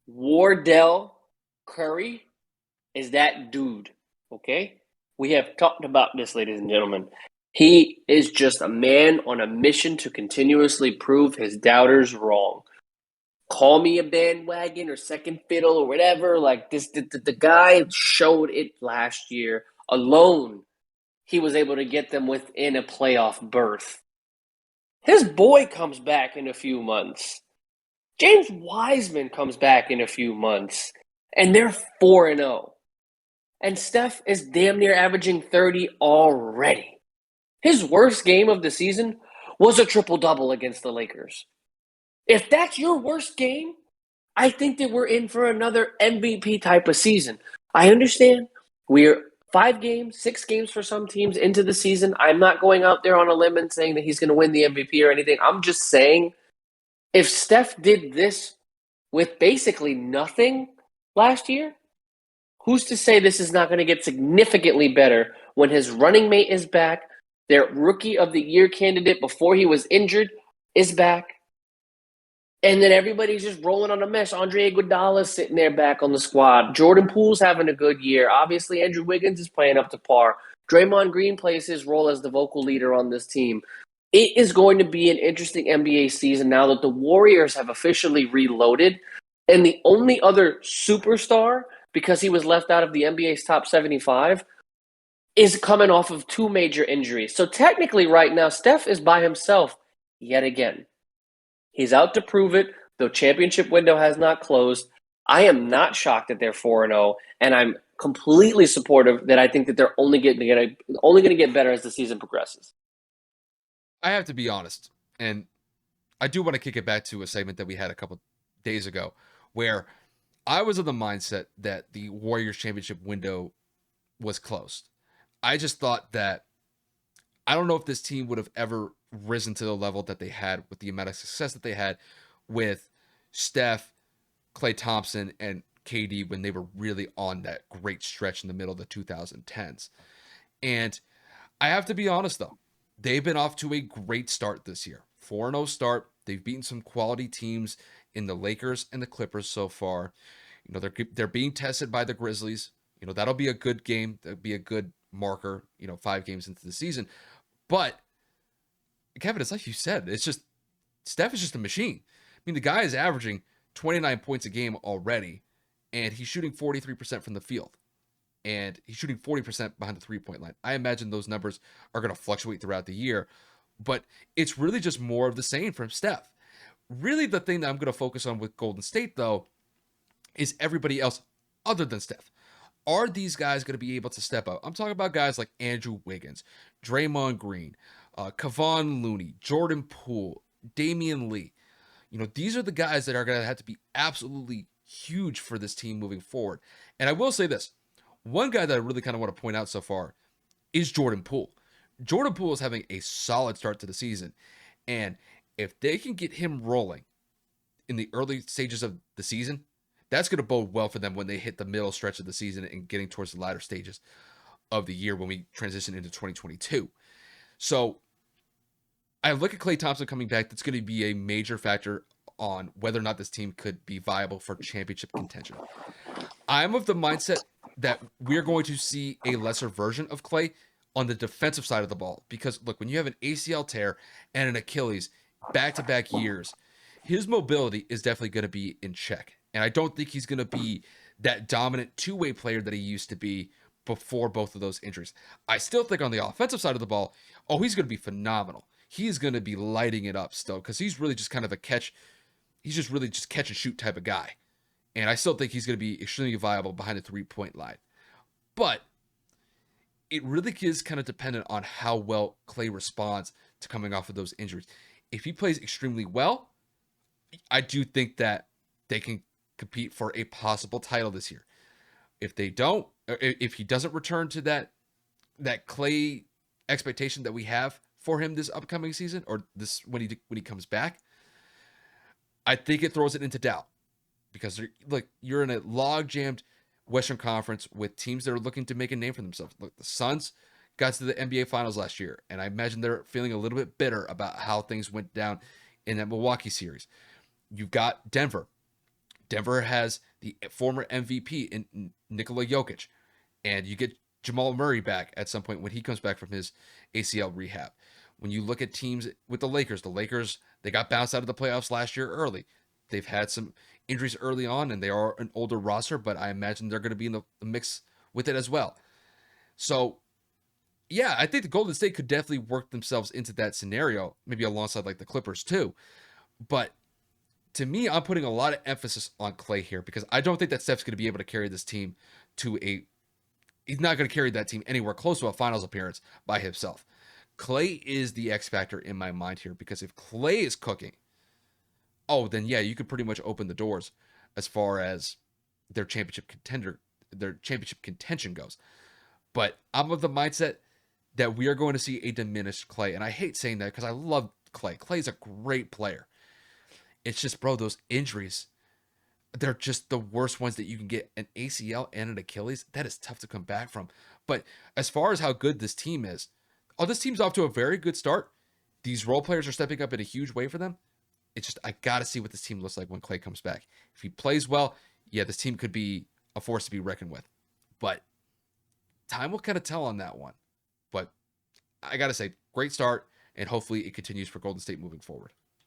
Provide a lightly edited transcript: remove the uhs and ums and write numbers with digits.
Wardell Curry is that dude, okay? We have talked about this, ladies and gentlemen. He is just a man on a mission to continuously prove his doubters wrong. Call me a bandwagon or second fiddle or whatever. Like this, the guy showed it last year alone. He was able to get them within a playoff berth. His boy comes back in a few months. James Wiseman comes back in a few months, and they're 4-0. And Steph is damn near averaging 30 already. His worst game of the season was a triple double against the Lakers. If that's your worst game, I think that we're in for another MVP type of season. I understand we're 5 games, 6 games for some teams into the season. I'm not going out there on a limb and saying that he's going to win the MVP or anything. I'm just saying if Steph did this with basically nothing last year, who's to say this is not going to get significantly better when his running mate is back, their rookie of the year candidate before he was injured is back, and then everybody's just rolling on a mesh. Andre Iguodala's sitting there back on the squad. Jordan Poole's having a good year. Obviously, Andrew Wiggins is playing up to par. Draymond Green plays his role as the vocal leader on this team. It is going to be an interesting NBA season now that the Warriors have officially reloaded. And the only other superstar, because he was left out of the NBA's top 75, is coming off of 2 major injuries. So technically, right now, Steph is by himself yet again. He's out to prove it. The championship window has not closed. I am not shocked that they're 4-0, and I'm completely supportive that I think that they're only going to get better as the season progresses. I have to be honest, and I do want to kick it back to a segment that we had a couple days ago where I was of the mindset that the Warriors championship window was closed. I just thought that I don't know if this team would have ever risen to the level that they had with the amount of success that they had with Steph, Klay Thompson, and KD when they were really on that great stretch in the middle of the 2010s. And I have to be honest though, they've been off to a great start this year. 4-0 start. They've beaten some quality teams in the Lakers and the Clippers so far. They're being tested by the Grizzlies. That'll be a good game. That'll be a good marker, 5 games into the season. But Kevin, it's like you said, it's just Steph is just a machine. I mean, the guy is averaging 29 points a game already, and he's shooting 43% from the field. And he's shooting 40% behind the 3-point line. I imagine those numbers are going to fluctuate throughout the year, but it's really just more of the same from Steph. Really, the thing that I'm going to focus on with Golden State, though, is everybody else other than Steph. Are these guys going to be able to step up? I'm talking about guys like Andrew Wiggins, Draymond Green, Kevon Looney, Jordan Poole, Damian Lee. These are the guys that are going to have to be absolutely huge for this team moving forward. And I will say this. One guy that I really kind of want to point out so far is Jordan Poole. Jordan Poole is having a solid start to the season. And if they can get him rolling in the early stages of the season, that's going to bode well for them when they hit the middle stretch of the season and getting towards the latter stages of the year when we transition into 2022. So I look at Klay Thompson coming back. That's going to be a major factor on whether or not this team could be viable for championship contention. I'm of the mindset that we're going to see a lesser version of Klay on the defensive side of the ball. Because, look, when you have an ACL tear and an Achilles back-to-back years, his mobility is definitely going to be in check. And I don't think he's going to be that dominant two-way player that he used to be before both of those injuries. I still think on the offensive side of the ball, he's going to be phenomenal. He's going to be lighting it up still because he's really just kind of he's just really just catch and shoot type of guy. And I still think he's going to be extremely viable behind the 3-point line. But it really is kind of dependent on how well Klay responds to coming off of those injuries. If he plays extremely well, I do think that they can compete for a possible title this year. If they don't, if he doesn't return to that Klay expectation that we have for him this upcoming season or this when he comes back, I think it throws it into doubt because you're in a log jammed Western Conference with teams that are looking to make a name for themselves. Look, the Suns got to the NBA Finals last year, and I imagine they're feeling a little bit bitter about how things went down in that Milwaukee series. You've got Denver. Denver has the former MVP in Nikola Jokic, and you get Jamal Murray back at some point when he comes back from his ACL rehab. When you look at teams with the Lakers, they got bounced out of the playoffs last year early. They've had some injuries early on, and they are an older roster, but I imagine they're going to be in the mix with it as well. So, yeah, I think the Golden State could definitely work themselves into that scenario, maybe alongside like the Clippers too. But to me, I'm putting a lot of emphasis on Clay here because I don't think that Steph's going to be able to carry this team to a. He's not going to carry that team anywhere close to a finals appearance by himself. Clay is the X factor in my mind here because if Clay is cooking, oh, then yeah, you could pretty much open the doors as far as their championship contention goes. But I'm of the mindset that we are going to see a diminished Clay. And I hate saying that because I love Clay. Clay's a great player. It's just, bro, those injuries, they're just the worst ones that you can get. An ACL and an Achilles, that is tough to come back from. But as far as how good this team is, oh, this team's off to a very good start. These role players are stepping up in a huge way for them. It's just, I got to see what this team looks like when Clay comes back. If he plays well, yeah, this team could be a force to be reckoned with. But time will kind of tell on that one. But I got to say, great start, and hopefully it continues for Golden State moving forward.